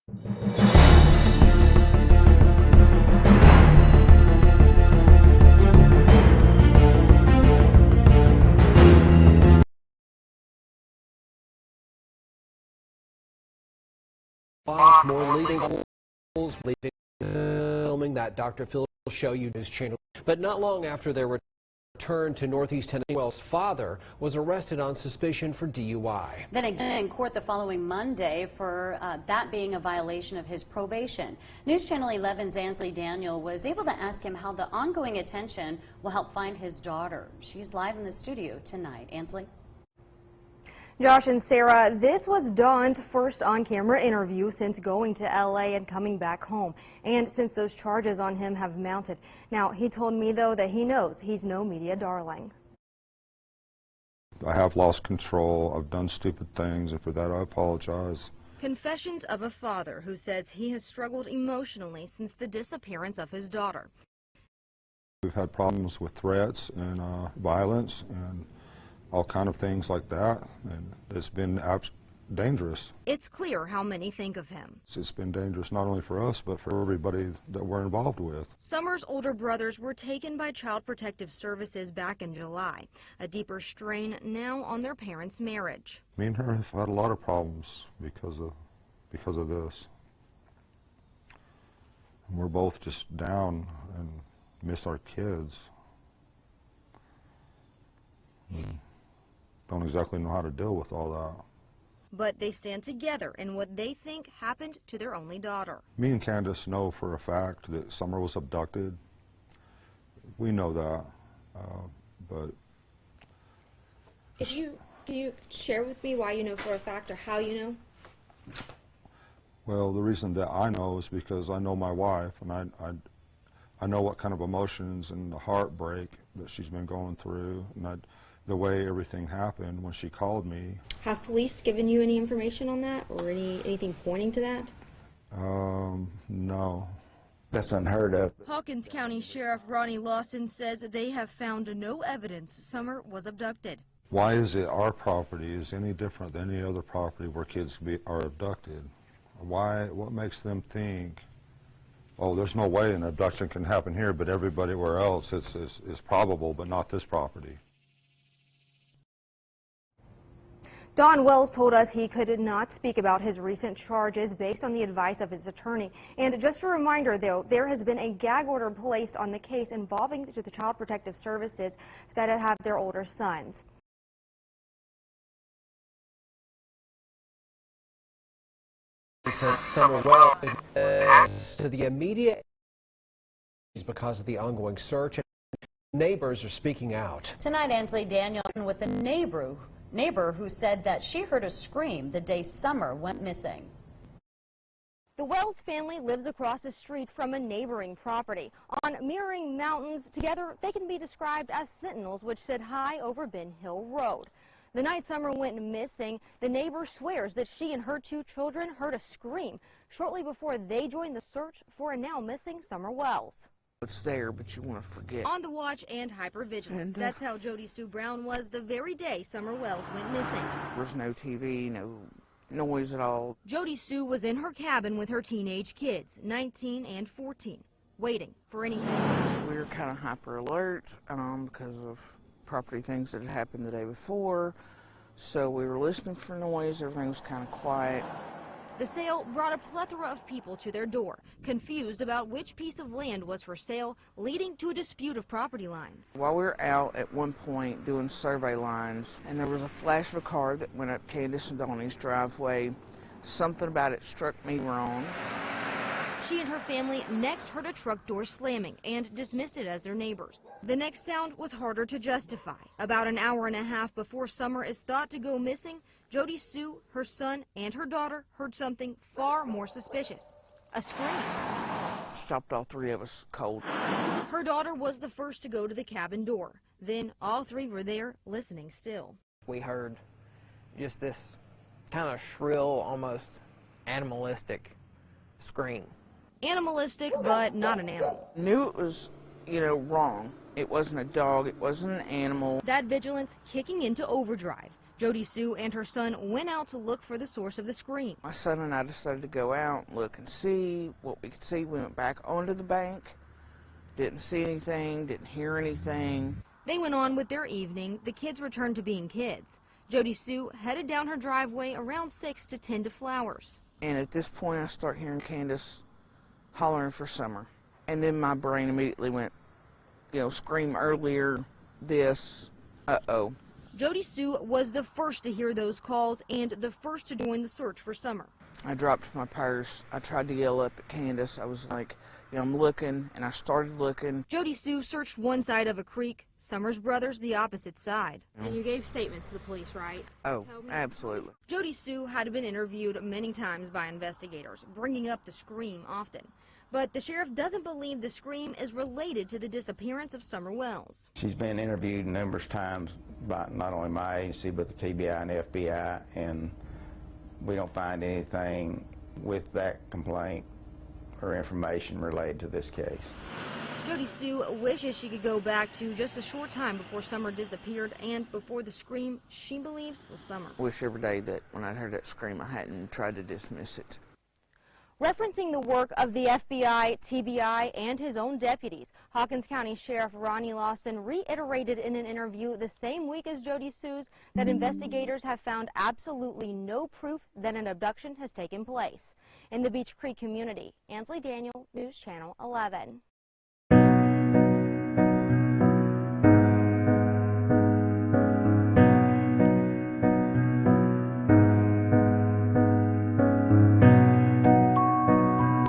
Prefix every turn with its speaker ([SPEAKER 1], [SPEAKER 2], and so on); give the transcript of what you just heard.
[SPEAKER 1] More legal filming that Dr. Phil will show you News Channel. But not long after their return to Northeast Tennessee, Wells' father was arrested on suspicion for DUI.
[SPEAKER 2] Then again in court the following Monday for that being a violation of his probation. News Channel 11's Ansley Daniel was able to ask him how the ongoing attention will help find his daughter. She's live in the studio tonight. Ansley?
[SPEAKER 3] Josh and Sarah, this was Don's first on-camera interview since going to L.A. and coming back home, and since those charges on him have mounted. Now, he told me, though, that he knows he's no media darling.
[SPEAKER 4] I have lost control. I've done stupid things, and for that I apologize.
[SPEAKER 3] Confessions of a father who says he has struggled emotionally since the disappearance of his daughter.
[SPEAKER 4] We've had problems with threats and violence and all kind of things like that, and it's been dangerous.
[SPEAKER 3] It's clear how many think of him.
[SPEAKER 4] It's been dangerous not only for us, but for everybody that we're involved with.
[SPEAKER 3] Summer's older brothers were taken by Child Protective Services back in July. A deeper strain now on their parents' marriage.
[SPEAKER 4] Me and her have had a lot of problems because of this. And we're both just down and miss our kids. Don't exactly know how to deal with all that.
[SPEAKER 3] But they stand together in what they think happened to their only daughter.
[SPEAKER 4] Me and Candace know for a fact that Summer was abducted. We know that, but...
[SPEAKER 5] Can you share with me why you know for a fact or how you know?
[SPEAKER 4] Well, the reason that I know is because I know my wife, and I know what kind of emotions and the heartbreak that she's been going through, and the way everything happened when she called me.
[SPEAKER 5] Have police given you any information on that or anything pointing to that?
[SPEAKER 4] No.
[SPEAKER 6] That's unheard of.
[SPEAKER 3] Hawkins County Sheriff Ronnie Lawson says they have found no evidence Summer was abducted.
[SPEAKER 4] Why is it our property is any different than any other property where kids are abducted? Why? What makes them think, oh, there's no way an abduction can happen here, but everywhere else it's probable, but not this property?
[SPEAKER 3] Don Wells told us he could not speak about his recent charges based on the advice of his attorney. And just a reminder, though, there has been a gag order placed on the case involving the Child Protective Services that have their older sons.
[SPEAKER 1] Summer Wells to the immediate because of the ongoing search. Neighbors are speaking out.
[SPEAKER 2] Tonight, Ansley Daniel with a neighbor who said that she heard a scream the day Summer went missing.
[SPEAKER 3] The Wells family lives across the street from a neighboring property. On mirroring mountains, together they can be described as sentinels which sit high over Ben Hill Road. The night Summer went missing, the neighbor swears that she and her two children heard a scream shortly before they joined the search for a now missing Summer Wells.
[SPEAKER 6] It's there, but you want to forget.
[SPEAKER 3] On the watch and hypervigilant. That's how Josisue Brown was the very day Summer Wells went missing.
[SPEAKER 6] There's no TV, no noise at all.
[SPEAKER 3] Josisue was in her cabin with her teenage kids, 19 and 14, waiting for anything.
[SPEAKER 6] We were kind of hyper alert because of property things that had happened the day before. So we were listening for noise. Everything was kind of quiet.
[SPEAKER 3] The sale brought a plethora of people to their door, confused about which piece of land was for sale, leading to a dispute of property lines.
[SPEAKER 6] While we were out at one point doing survey lines, and there was a flash of a car that went up Candace and Donnie's driveway. Something about it struck me wrong.
[SPEAKER 3] She and her family next heard a truck door slamming and dismissed it as their neighbors. The next sound was harder to justify. About an hour and a half before Summer is thought to go missing, Josisue, her son, and her daughter heard something far more suspicious. A scream.
[SPEAKER 6] Stopped all three of us cold.
[SPEAKER 3] Her daughter was the first to go to the cabin door. Then all three were there, listening still.
[SPEAKER 7] We heard just this kind of shrill, almost animalistic scream.
[SPEAKER 3] Animalistic, but not an animal.
[SPEAKER 6] Knew it was, wrong. It wasn't a dog. It wasn't an animal.
[SPEAKER 3] That vigilance kicking into overdrive. Josisue and her son went out to look for the source of the scream.
[SPEAKER 6] My son and I decided to go out, look and see what we could see. We went back onto the bank, didn't see anything, didn't hear anything.
[SPEAKER 3] They went on with their evening. The kids returned to being kids. Josisue headed down her driveway around 6 to tend to flowers.
[SPEAKER 6] And at this point, I start hearing Candace hollering for Summer. And then my brain immediately went, scream earlier, this, uh-oh.
[SPEAKER 3] Josisue was the first to hear those calls and the first to join the search for Summer.
[SPEAKER 6] I dropped my purse. I tried to yell up at Candace. I was like, I'm looking, and I started looking.
[SPEAKER 3] Josisue searched one side of a creek, Summer's brothers the opposite side.
[SPEAKER 5] And you gave statements to the police, right?
[SPEAKER 6] Oh, absolutely.
[SPEAKER 3] Josisue had been interviewed many times by investigators, bringing up the scream often. But the sheriff doesn't believe the scream is related to the disappearance of Summer Wells.
[SPEAKER 8] She's been interviewed numerous times by not only my agency, but the TBI and FBI, and we don't find anything with that complaint or information related to this case.
[SPEAKER 3] Josisue wishes she could go back to just a short time before Summer disappeared and before the scream she believes was Summer.
[SPEAKER 6] I wish every day that when I heard that scream, I hadn't tried to dismiss it.
[SPEAKER 3] Referencing the work of the FBI, TBI, and his own deputies, Hawkins County Sheriff Ronnie Lawson reiterated in an interview the same week as Josisue's that investigators have found absolutely no proof that an abduction has taken place. In the Beech Creek community, Ansley Daniel, News Channel 11.